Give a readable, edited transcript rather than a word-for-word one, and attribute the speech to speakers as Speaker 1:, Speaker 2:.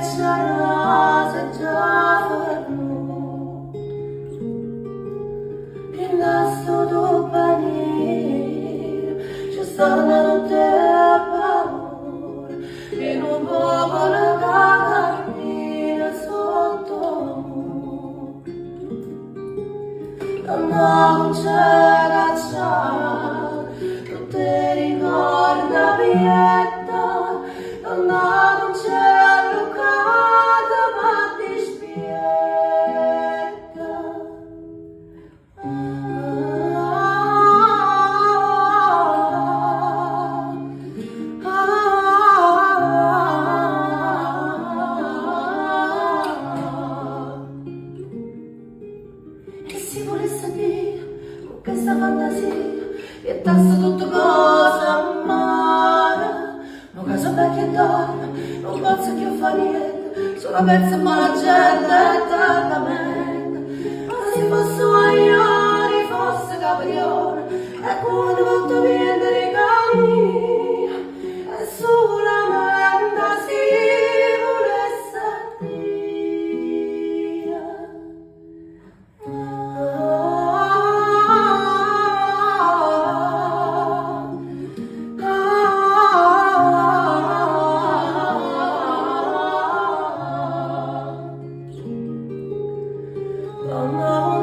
Speaker 1: c'era se già fermo che nasto do panir c'è stata una notte a paura in un popolo che cammina sotto non c'è cacciata non ti ricorda vietta non c'è allucata ma ti spiega che si volesse dire con questa fantasia che tassa tutto cosa amara non caso vecchia donna non posso più fare niente sono pezzo buona gente eternamente ma se fosse guagliare fosse caprione e quando volto viene regali e solamente si volesse dire oh no.